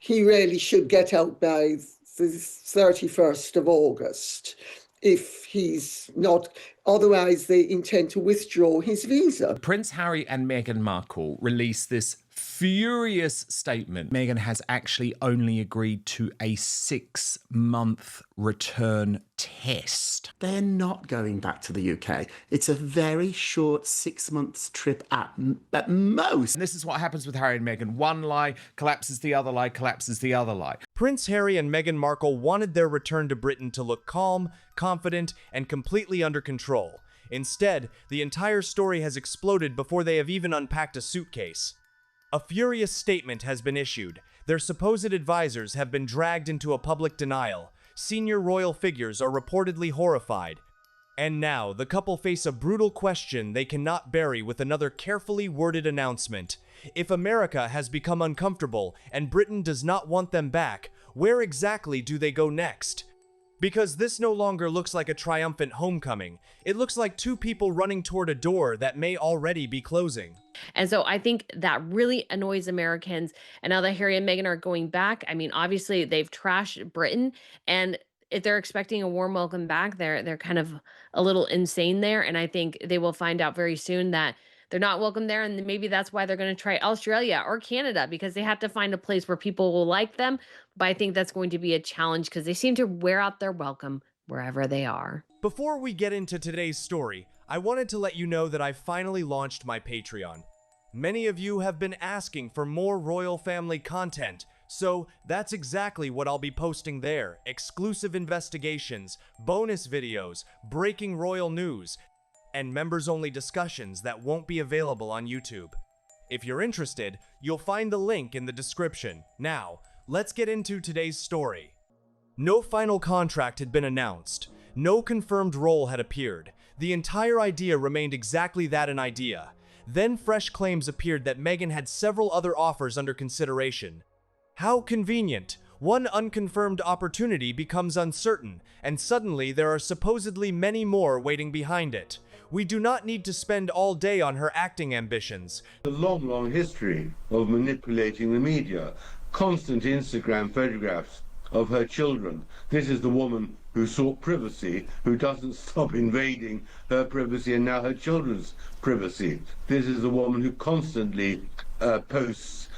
he really should get out by the 31st of August if he's not, otherwise they intend to withdraw his visa. Prince Harry and Meghan Markle released this furious statement. Meghan has actually only agreed to a 6-month return test. They're not going back to the UK. It's a very short 6 months trip at most. And this is what happens with Harry and Meghan. One lie collapses the other lie, collapses the other lie. Prince Harry and Meghan Markle wanted their return to Britain to look calm, confident, and completely under control. Instead, the entire story has exploded before they have even unpacked a suitcase. A furious statement has been issued. Their supposed advisors have been dragged into a public denial. Senior royal figures are reportedly horrified. And now, the couple face a brutal question they cannot bury with another carefully worded announcement. If America has become uncomfortable and Britain does not want them back, where exactly do they go next? Because this no longer looks like a triumphant homecoming. It looks like two people running toward a door that may already be closing. And so I think that really annoys Americans. And now that Harry and Meghan are going back, I mean, obviously they've trashed Britain, and if they're expecting a warm welcome back, they're kind of a little insane there. And I think they will find out very soon that they're not welcome there, and maybe that's why they're going to try Australia or Canada, because they have to find a place where people will like them. But I think that's going to be a challenge because they seem to wear out their welcome wherever they are. Before we get into today's story, I wanted to let you know that I finally launched my Patreon. Many of you have been asking for more royal family content, so that's exactly what I'll be posting there. Exclusive investigations, bonus videos, breaking royal news, and members-only discussions that won't be available on YouTube. If you're interested, you'll find the link in the description. Now, let's get into today's story. No final contract had been announced. No confirmed role had appeared. The entire idea remained exactly that, an idea. Then fresh claims appeared that Meghan had several other offers under consideration. How convenient. One unconfirmed opportunity becomes uncertain, and suddenly there are supposedly many more waiting behind it. We do not need to spend all day on her acting ambitions. A long, long history of manipulating the media. Constant Instagram photographs of her children. This is the woman who sought privacy, who doesn't stop invading her privacy and now her children's privacy. This is the woman who constantly posts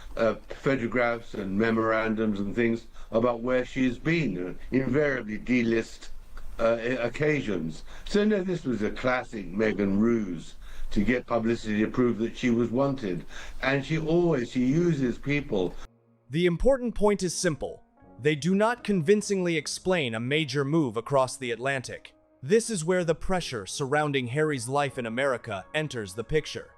photographs and memorandums and things about where she's been, invariably delist occasions. So no, this was a classic Meghan ruse to get publicity to prove that she was wanted. And she uses people. The important point is simple. They do not convincingly explain a major move across the Atlantic. This is where the pressure surrounding Harry's life in America enters the picture.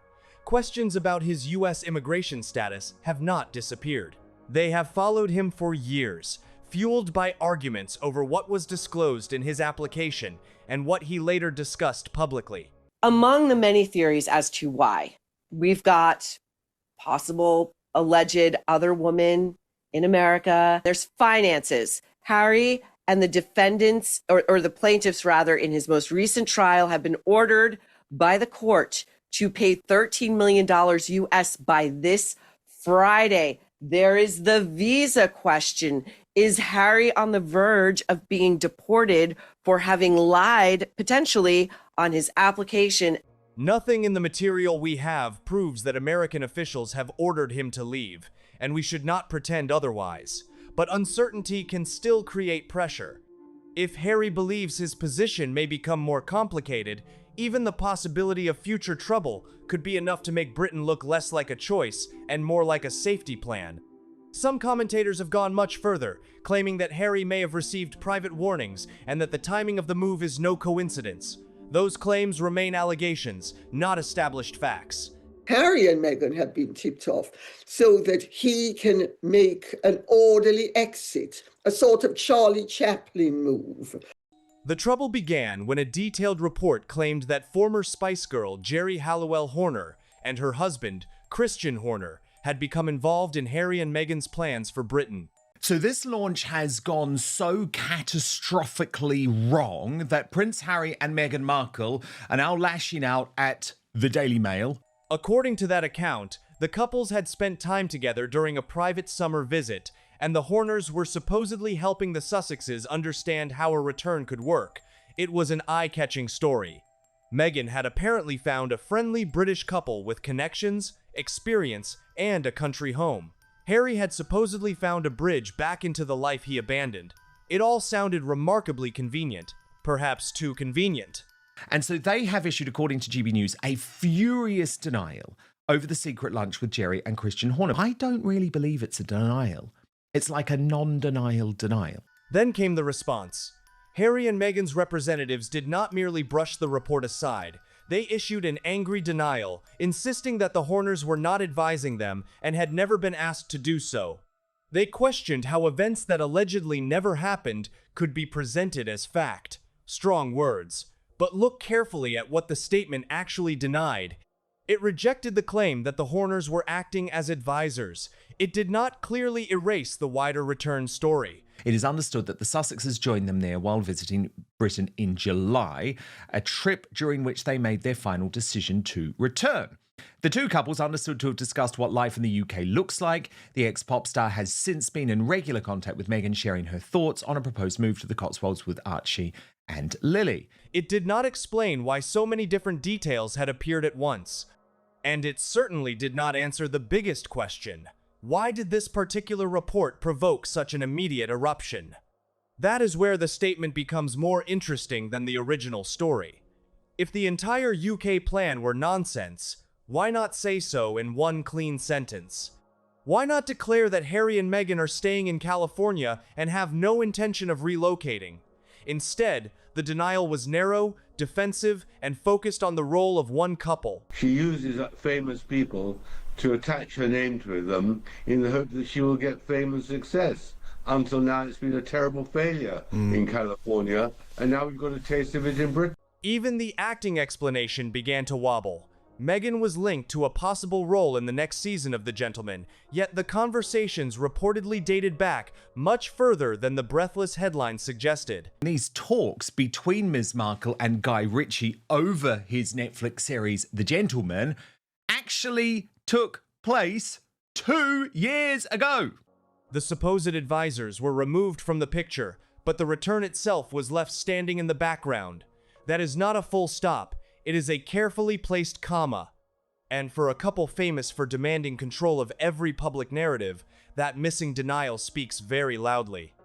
Questions about his US immigration status have not disappeared. They have followed him for years, fueled by arguments over what was disclosed in his application and what he later discussed publicly. Among the many theories as to why, we've got possible alleged other woman in America. There's finances. Harry and the defendants, or the plaintiffs rather, in his most recent trial have been ordered by the court to pay $13 million US by this Friday. There is the visa question. Is Harry on the verge of being deported for having lied, potentially, on his application? Nothing in the material we have proves that American officials have ordered him to leave, and we should not pretend otherwise. But uncertainty can still create pressure. If Harry believes his position may become more complicated, even the possibility of future trouble could be enough to make Britain look less like a choice and more like a safety plan. Some commentators have gone much further, claiming that Harry may have received private warnings and that the timing of the move is no coincidence. Those claims remain allegations, not established facts. Harry and Meghan have been tipped off so that he can make an orderly exit, a sort of Charlie Chaplin move. The trouble began when a detailed report claimed that former Spice Girl Geri Halliwell Horner and her husband, Christian Horner, had become involved in Harry and Meghan's plans for Britain. So this launch has gone so catastrophically wrong that Prince Harry and Meghan Markle are now lashing out at the Daily Mail. According to that account, the couples had spent time together during a private summer visit, and the Horners were supposedly helping the Sussexes understand how a return could work. It was an eye-catching story. Meghan had apparently found a friendly British couple with connections, experience, and a country home. Harry had supposedly found a bridge back into the life he abandoned. It all sounded remarkably convenient, perhaps too convenient. And so they have issued, according to GB News, a furious denial over the secret lunch with Jerry and Christian Horner. I don't really believe it's a denial. It's like a non-denial denial. Then came the response. Harry and Meghan's representatives did not merely brush the report aside. They issued an angry denial, insisting that the Horners were not advising them and had never been asked to do so. They questioned how events that allegedly never happened could be presented as fact. Strong words. But look carefully at what the statement actually denied. It rejected the claim that the Horners were acting as advisors. It did not clearly erase the wider return story. It is understood that the Sussexes joined them there while visiting Britain in July, a trip during which they made their final decision to return. The two couples understood to have discussed what life in the UK looks like. The ex-pop star has since been in regular contact with Meghan, sharing her thoughts on a proposed move to the Cotswolds with Archie and Lily. It did not explain why so many different details had appeared at once. And it certainly did not answer the biggest question. Why did this particular report provoke such an immediate eruption? That is where the statement becomes more interesting than the original story. If the entire UK plan were nonsense, why not say so in one clean sentence? Why not declare that Harry and Meghan are staying in California and have no intention of relocating? Instead, the denial was narrow, defensive, and focused on the role of one couple. She uses famous people to attach her name to them in the hope that she will get fame and success. Until now, it's been a terrible failure in California, and now we've got a taste of it in Britain. Even the acting explanation began to wobble. Meghan was linked to a possible role in the next season of The Gentlemen, yet the conversations reportedly dated back much further than the breathless headline suggested. These talks between Ms. Markle and Guy Ritchie over his Netflix series The Gentlemen actually took place 2 years ago. The supposed advisors were removed from the picture, but the return itself was left standing in the background. That is not a full stop. It is a carefully placed comma. And for a couple famous for demanding control of every public narrative, that missing denial speaks very loudly.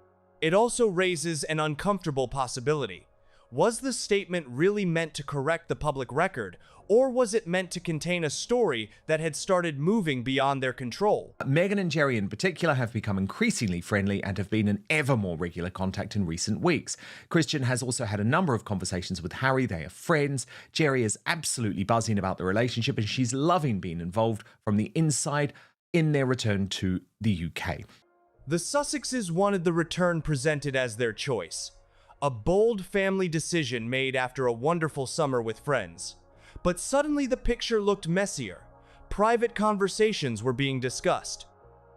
It also raises an uncomfortable possibility. Was the statement really meant to correct the public record, or was it meant to contain a story that had started moving beyond their control? Meghan and Jerry in particular have become increasingly friendly and have been in ever more regular contact in recent weeks. Christian has also had a number of conversations with Harry. They are friends. Jerry is absolutely buzzing about the relationship and she's loving being involved from the inside in their return to the UK. The Sussexes wanted the return presented as their choice. A bold family decision made after a wonderful summer with friends. But suddenly the picture looked messier. Private conversations were being discussed.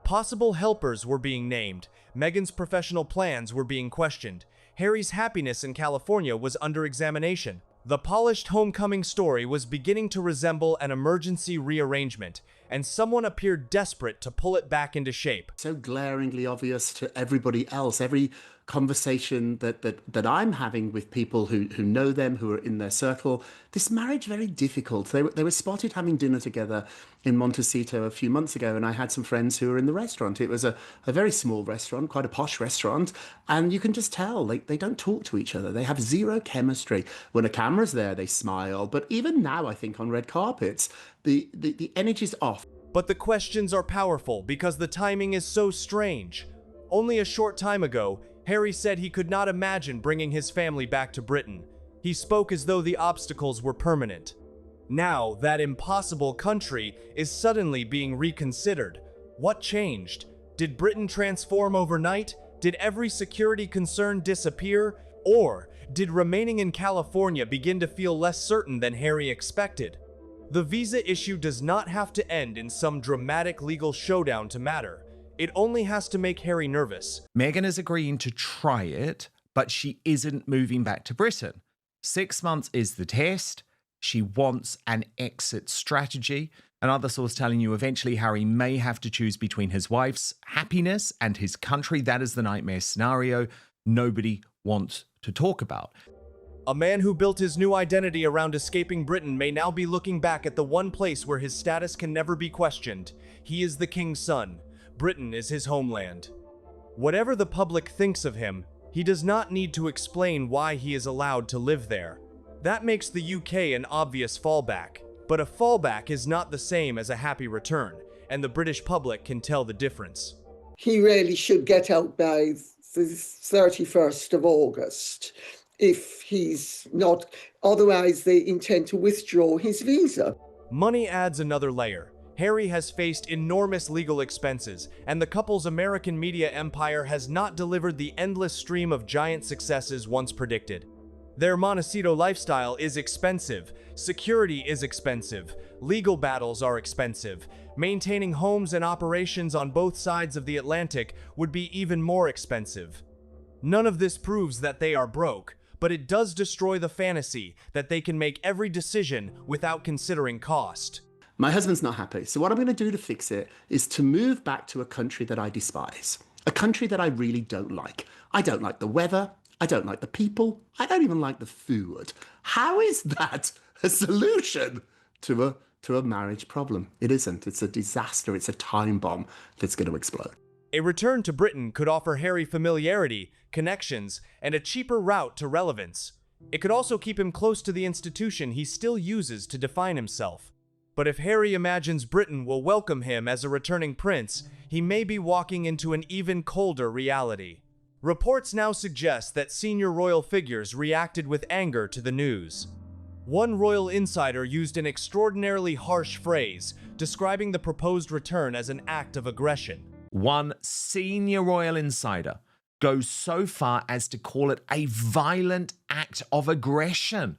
Possible helpers were being named. Meghan's professional plans were being questioned. Harry's happiness in California was under examination. The polished homecoming story was beginning to resemble an emergency rearrangement, and someone appeared desperate to pull it back into shape. So glaringly obvious to everybody else. Every conversation that I'm having with people who know them, who are in their circle, this marriage very difficult. They were spotted having dinner together in Montecito a few months ago, and I had some friends who were in the restaurant. It was a very small restaurant, quite a posh restaurant, and you can just tell they don't talk to each other. They have zero chemistry. When a camera's there, they smile, but even now, I think on red carpets, the energy's off. But the questions are powerful because the timing is so strange. Only a short time ago, Harry said he could not imagine bringing his family back to Britain. He spoke as though the obstacles were permanent. Now, that impossible country is suddenly being reconsidered. What changed? Did Britain transform overnight? Did every security concern disappear? Or did remaining in California begin to feel less certain than Harry expected? The visa issue does not have to end in some dramatic legal showdown to matter. It only has to make Harry nervous. Meghan is agreeing to try it, but she isn't moving back to Britain. 6 months is the test. She wants an exit strategy. Another source telling you eventually Harry may have to choose between his wife's happiness and his country. That is the nightmare scenario nobody wants to talk about. A man who built his new identity around escaping Britain may now be looking back at the one place where his status can never be questioned. He is the king's son. Britain is his homeland. Whatever the public thinks of him, he does not need to explain why he is allowed to live there. That makes the UK an obvious fallback. But a fallback is not the same as a happy return, and the British public can tell the difference. He really should get out by the 31st of August if he's not, otherwise they intend to withdraw his visa. Money adds another layer. Harry has faced enormous legal expenses, and the couple's American media empire has not delivered the endless stream of giant successes once predicted. Their Montecito lifestyle is expensive, security is expensive, legal battles are expensive, maintaining homes and operations on both sides of the Atlantic would be even more expensive. None of this proves that they are broke, but it does destroy the fantasy that they can make every decision without considering cost. My husband's not happy, so what I'm going to do to fix it is to move back to a country that I despise, a country that I really don't like. I don't like the weather, I don't like the people, I don't even like the food. How is that a solution to a marriage problem? It isn't. It's a disaster. It's a time bomb that's going to explode. A return to Britain could offer Harry familiarity, connections, and a cheaper route to relevance. It could also keep him close to the institution he still uses to define himself. But if Harry imagines Britain will welcome him as a returning prince, he may be walking into an even colder reality. Reports now suggest that senior royal figures reacted with anger to the news. One royal insider used an extraordinarily harsh phrase, describing the proposed return as an act of aggression. One senior royal insider goes so far as to call it a violent act of aggression.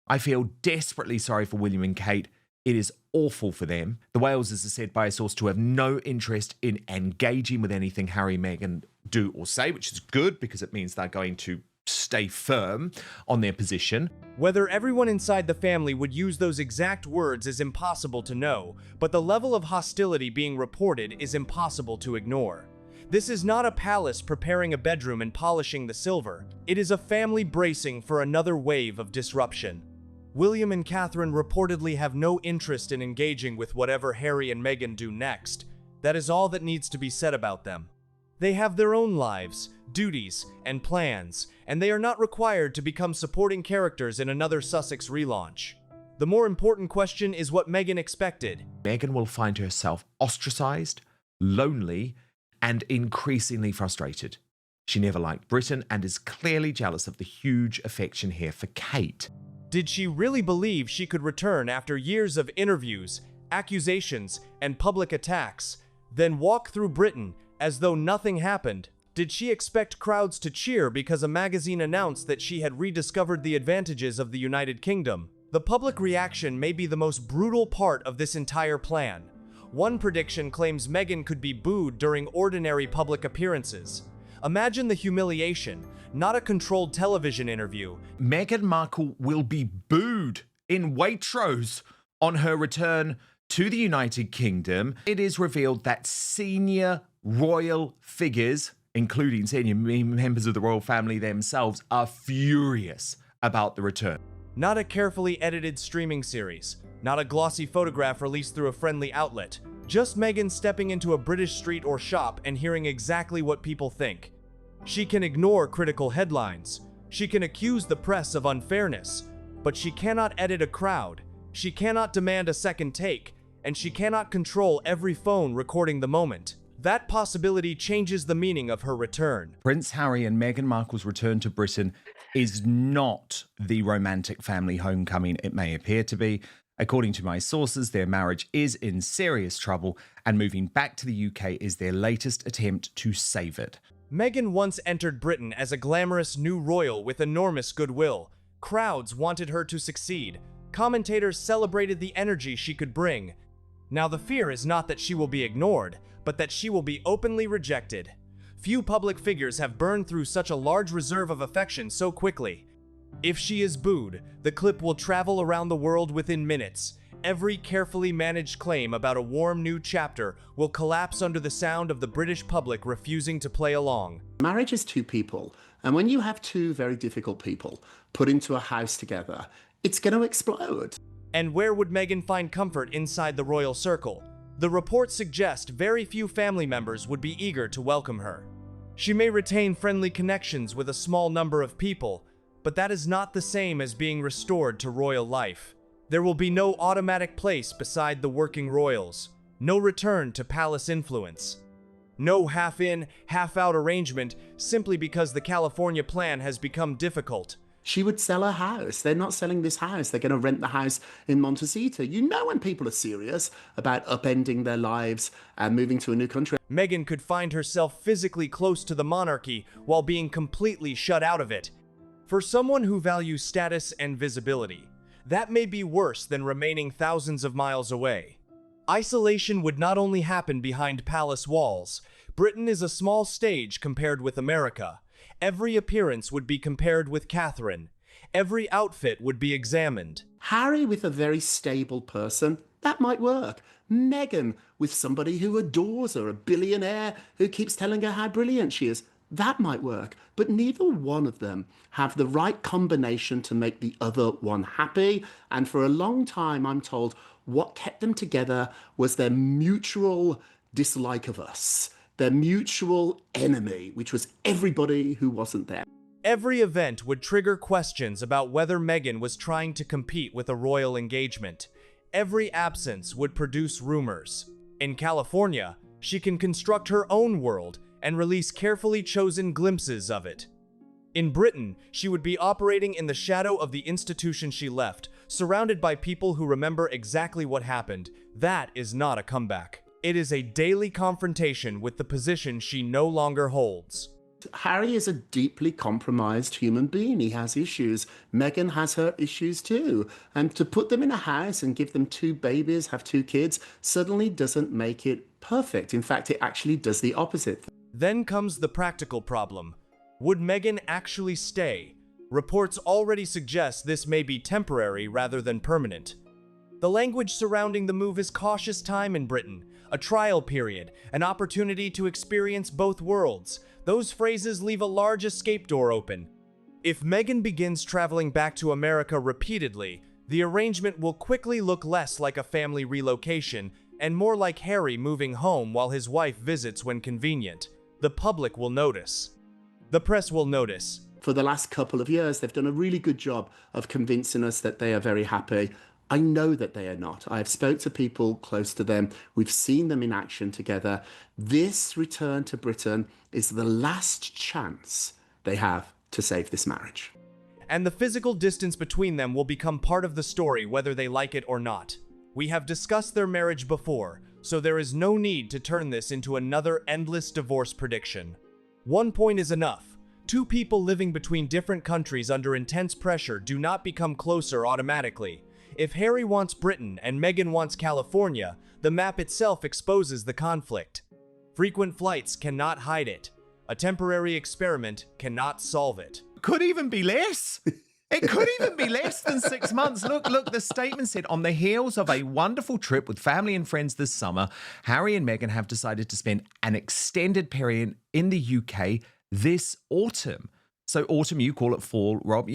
I feel desperately sorry for William and Kate. It is awful for them. The Waleses are said by a source to have no interest in engaging with anything Harry and Meghan do or say, which is good because it means they're going to stay firm on their position. Whether everyone inside the family would use those exact words is impossible to know, but the level of hostility being reported is impossible to ignore. This is not a palace preparing a bedroom and polishing the silver. It is a family bracing for another wave of disruption. William and Catherine reportedly have no interest in engaging with whatever Harry and Meghan do next. That is all that needs to be said about them. They have their own lives, duties, and plans, and they are not required to become supporting characters in another Sussex relaunch. The more important question is what Meghan expected. Meghan will find herself ostracized, lonely, and increasingly frustrated. She never liked Britain and is clearly jealous of the huge affection here for Kate. Did she really believe she could return after years of interviews, accusations, and public attacks, then walk through Britain as though nothing happened? Did she expect crowds to cheer because a magazine announced that she had rediscovered the advantages of the United Kingdom? The public reaction may be the most brutal part of this entire plan. One prediction claims Meghan could be booed during ordinary public appearances. Imagine the humiliation, not a controlled television interview. Meghan Markle will be booed in Waitrose on her return to the United Kingdom. It is revealed that senior royal figures, including senior members of the royal family themselves, are furious about the return. Not a carefully edited streaming series, not a glossy photograph released through a friendly outlet. Just Meghan stepping into a British street or shop and hearing exactly what people think. She can ignore critical headlines. She can accuse the press of unfairness, but she cannot edit a crowd. She cannot demand a second take, and she cannot control every phone recording the moment. That possibility changes the meaning of her return. Prince Harry and Meghan Markle's return to Britain is not the romantic family homecoming it may appear to be. According to my sources, their marriage is in serious trouble, and moving back to the UK is their latest attempt to save it. Meghan once entered Britain as a glamorous new royal with enormous goodwill. Crowds wanted her to succeed. Commentators celebrated the energy she could bring. Now the fear is not that she will be ignored, but that she will be openly rejected. Few public figures have burned through such a large reserve of affection so quickly. If she is booed, the clip will travel around the world within minutes. Every carefully managed claim about a warm new chapter will collapse under the sound of the British public refusing to play along. Marriage is two people, and when you have two very difficult people put into a house together, it's going to explode. And where would Meghan find comfort inside the royal circle? The reports suggest very few family members would be eager to welcome her. She may retain friendly connections with a small number of people, but that is not the same as being restored to royal life. There will be no automatic place beside the working royals, no return to palace influence, no half-in, half-out arrangement simply because the California plan has become difficult. She would sell her house. They're not selling this house. They're going to rent the house in Montecito. You know when people are serious about upending their lives and moving to a new country. Meghan could find herself physically close to the monarchy while being completely shut out of it. For someone who values status and visibility, that may be worse than remaining thousands of miles away. Isolation would not only happen behind palace walls. Britain is a small stage compared with America. Every appearance would be compared with Catherine. Every outfit would be examined. Harry with a very stable person, that might work. Meghan with somebody who adores her, a billionaire who keeps telling her how brilliant she is, that might work. But neither one of them have the right combination to make the other one happy. And for a long time, I'm told, what kept them together was their mutual dislike of us, their mutual enemy, which was everybody who wasn't there. Every event would trigger questions about whether Meghan was trying to compete with a royal engagement. Every absence would produce rumors. In California, she can construct her own world and release carefully chosen glimpses of it. In Britain, she would be operating in the shadow of the institution she left, surrounded by people who remember exactly what happened. That is not a comeback. It is a daily confrontation with the position she no longer holds. Harry is a deeply compromised human being. He has issues. Meghan has her issues too. And to put them in a house and give them two babies, have two kids, suddenly doesn't make it perfect. In fact, it actually does the opposite. Then comes the practical problem. Would Meghan actually stay? Reports already suggest this may be temporary rather than permanent. The language surrounding the move is cautious time in Britain, a trial period, an opportunity to experience both worlds. Those phrases leave a large escape door open. If Meghan begins traveling back to America repeatedly, the arrangement will quickly look less like a family relocation and more like Harry moving home while his wife visits when convenient. The public will notice. The press will notice. For the last couple of years, they've done a really good job of convincing us that they are very happy. I know that they are not. I have spoke to people close to them. We've seen them in action together. This return to Britain is the last chance they have to save this marriage. And the physical distance between them will become part of the story whether they like it or not. We have discussed their marriage before, so there is no need to turn this into another endless divorce prediction. One point is enough. Two people living between different countries under intense pressure do not become closer automatically. If Harry wants Britain and Meghan wants California, the map itself exposes the conflict. Frequent flights cannot hide it. A temporary experiment cannot solve it. Could even be less. It could even be less than 6 months. Look, the statement said, on the heels of a wonderful trip with family and friends this summer, Harry and Meghan have decided to spend an extended period in the UK this autumn. So autumn, you call it fall, Rob,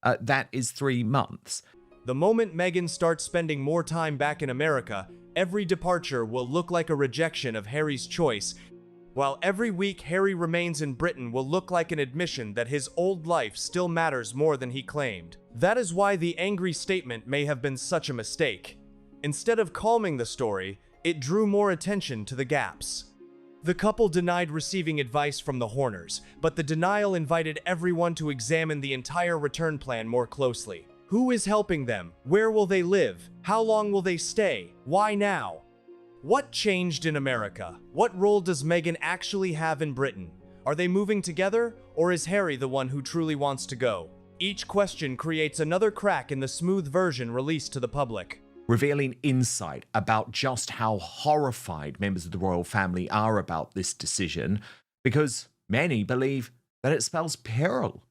that is 3 months. The moment Meghan starts spending more time back in America, every departure will look like a rejection of Harry's choice, while every week Harry remains in Britain will look like an admission that his old life still matters more than he claimed. That is why the angry statement may have been such a mistake. Instead of calming the story, it drew more attention to the gaps. The couple denied receiving advice from the Horners, but the denial invited everyone to examine the entire return plan more closely. Who is helping them? Where will they live? How long will they stay? Why now? What changed in America? What role does Meghan actually have in Britain? Are they moving together, or is Harry the one who truly wants to go? Each question creates another crack in the smooth version released to the public, revealing insight about just how horrified members of the royal family are about this decision, because many believe that it spells peril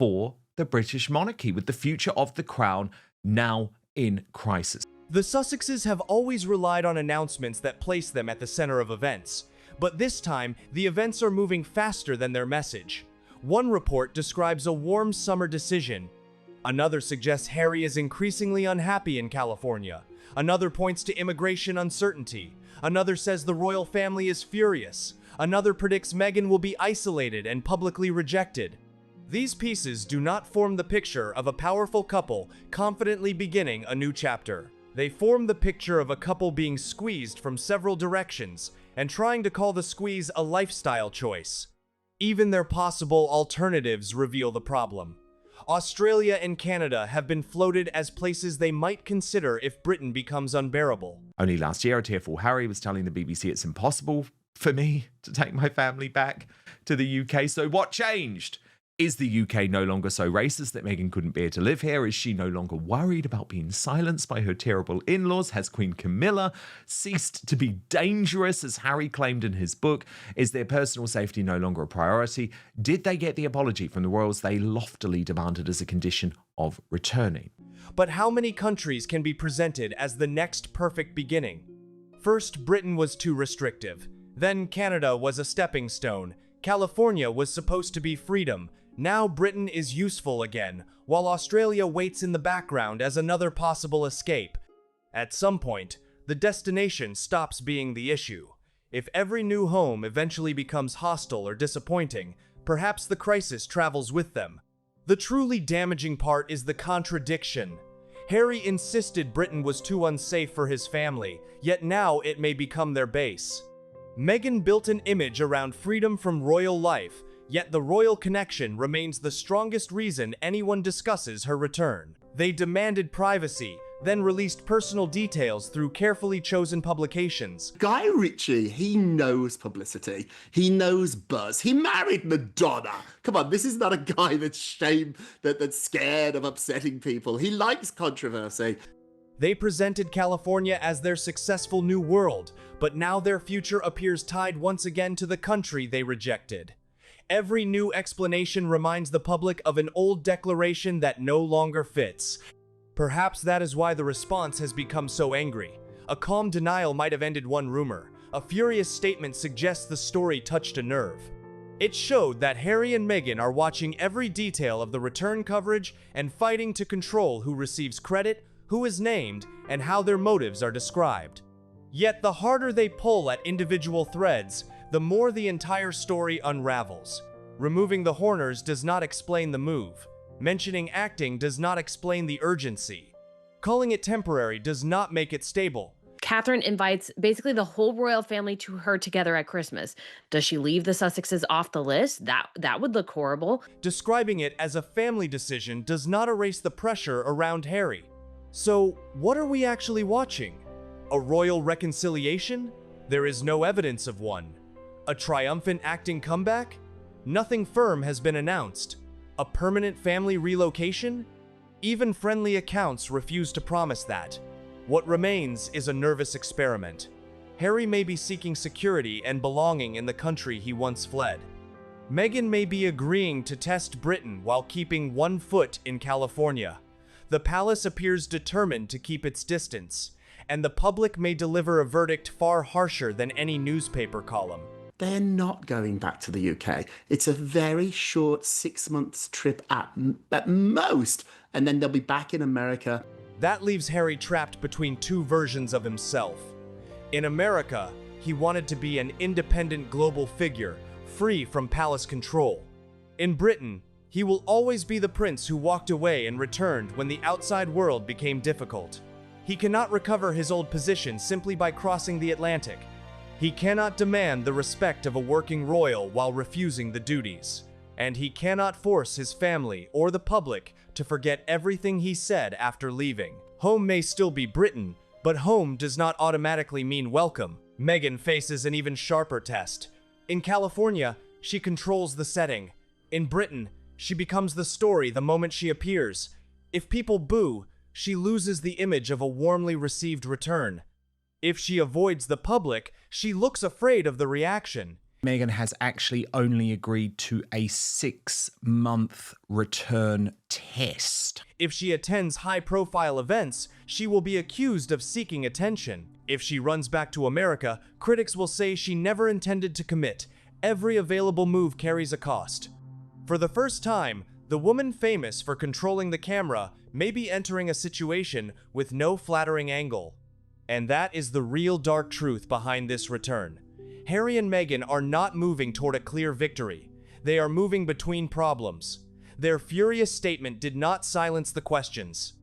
for the British monarchy, with the future of the crown now in crisis. The Sussexes have always relied on announcements that place them at the center of events, but this time, the events are moving faster than their message. One report describes a warm summer decision. Another suggests Harry is increasingly unhappy in California. Another points to immigration uncertainty. Another says the royal family is furious. Another predicts Meghan will be isolated and publicly rejected. These pieces do not form the picture of a powerful couple confidently beginning a new chapter. They form the picture of a couple being squeezed from several directions and trying to call the squeeze a lifestyle choice. Even their possible alternatives reveal the problem. Australia and Canada have been floated as places they might consider if Britain becomes unbearable. Only last year, a tearful Harry was telling the BBC it's impossible for me to take my family back to the UK. So what changed? Is the UK no longer so racist that Meghan couldn't bear to live here? Is she no longer worried about being silenced by her terrible in-laws? Has Queen Camilla ceased to be dangerous, as Harry claimed in his book? Is their personal safety no longer a priority? Did they get the apology from the royals they loftily demanded as a condition of returning? But how many countries can be presented as the next perfect beginning? First, Britain was too restrictive. Then Canada was a stepping stone. California was supposed to be freedom. Now Britain is useful again, while Australia waits in the background as another possible escape. At some point, the destination stops being the issue. If every new home eventually becomes hostile or disappointing, perhaps the crisis travels with them. The truly damaging part is the contradiction. Harry insisted Britain was too unsafe for his family, yet now it may become their base. Meghan built an image around freedom from royal life, yet the royal connection remains the strongest reason anyone discusses her return. They demanded privacy, then released personal details through carefully chosen publications. Guy Ritchie, he knows publicity. He knows buzz. He married Madonna. Come on, this is not a guy that's scared of upsetting people. He likes controversy. They presented California as their successful new world, but now their future appears tied once again to the country they rejected. Every new explanation reminds the public of an old declaration that no longer fits. Perhaps that is why the response has become so angry. A calm denial might have ended one rumor. A furious statement suggests the story touched a nerve. It showed that Harry and Meghan are watching every detail of the return coverage and fighting to control who receives credit, who is named, and how their motives are described. Yet the harder they pull at individual threads, the more the entire story unravels. Removing the Horners does not explain the move. Mentioning acting does not explain the urgency. Calling it temporary does not make it stable. Catherine invites basically the whole royal family to her together at Christmas. Does she leave the Sussexes off the list? That would look horrible. Describing it as a family decision does not erase the pressure around Harry. So, what are we actually watching? A royal reconciliation? There is no evidence of one. A triumphant acting comeback? Nothing firm has been announced. A permanent family relocation? Even friendly accounts refuse to promise that. What remains is a nervous experiment. Harry may be seeking security and belonging in the country he once fled. Meghan may be agreeing to test Britain while keeping one foot in California. The palace appears determined to keep its distance, and the public may deliver a verdict far harsher than any newspaper column. They're not going back to the UK. It's a very short 6 months trip at most, and then they'll be back in America. That leaves Harry trapped between two versions of himself. In America, he wanted to be an independent global figure, free from palace control. In Britain, he will always be the prince who walked away and returned when the outside world became difficult. He cannot recover his old position simply by crossing the Atlantic. He cannot demand the respect of a working royal while refusing the duties. And he cannot force his family or the public to forget everything he said after leaving. Home may still be Britain, but home does not automatically mean welcome. Meghan faces an even sharper test. In California, she controls the setting. In Britain, she becomes the story the moment she appears. If people boo, she loses the image of a warmly received return. If she avoids the public, she looks afraid of the reaction. Meghan has actually only agreed to a 6-month return test. If she attends high-profile events, she will be accused of seeking attention. If she runs back to America, critics will say she never intended to commit. Every available move carries a cost. For the first time, the woman famous for controlling the camera may be entering a situation with no flattering angle. And that is the real dark truth behind this return. Harry and Meghan are not moving toward a clear victory. They are moving between problems. Their furious statement did not silence the questions.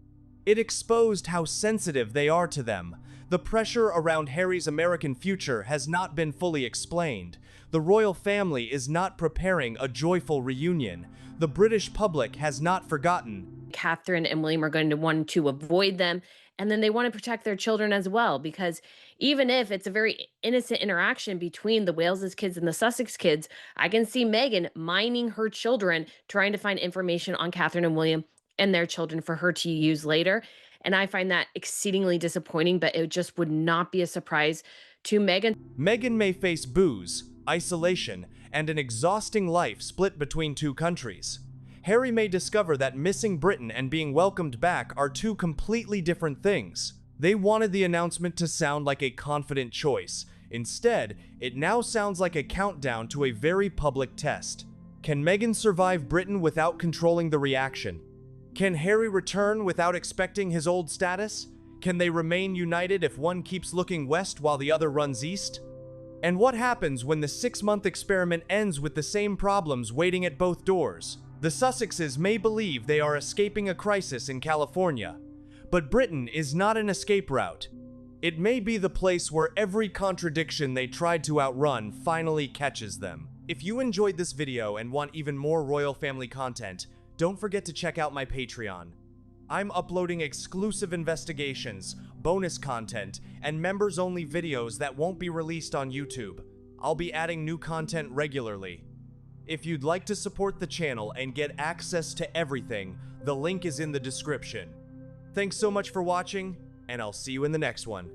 It exposed how sensitive they are to them. The pressure around Harry's American future has not been fully explained. The royal family is not preparing a joyful reunion. The British public has not forgotten. Catherine and William are going to want to avoid them, and then they want to protect their children as well, because even if it's a very innocent interaction between the Wales' kids and the Sussex kids, I can see Meghan mining her children, trying to find information on Catherine and William and their children for her to use later. And I find that exceedingly disappointing, but it just would not be a surprise to Meghan. Meghan may face booze, isolation, and an exhausting life split between two countries. Harry may discover that missing Britain and being welcomed back are two completely different things. They wanted the announcement to sound like a confident choice. Instead, it now sounds like a countdown to a very public test. Can Meghan survive Britain without controlling the reaction? Can Harry return without expecting his old status? Can they remain united if one keeps looking west while the other runs east? And what happens when the 6-month experiment ends with the same problems waiting at both doors? The Sussexes may believe they are escaping a crisis in California, but Britain is not an escape route. It may be the place where every contradiction they tried to outrun finally catches them. If you enjoyed this video and want even more royal family content, don't forget to check out my Patreon. I'm uploading exclusive investigations, bonus content, and members-only videos that won't be released on YouTube. I'll be adding new content regularly. If you'd like to support the channel and get access to everything, the link is in the description. Thanks so much for watching, and I'll see you in the next one.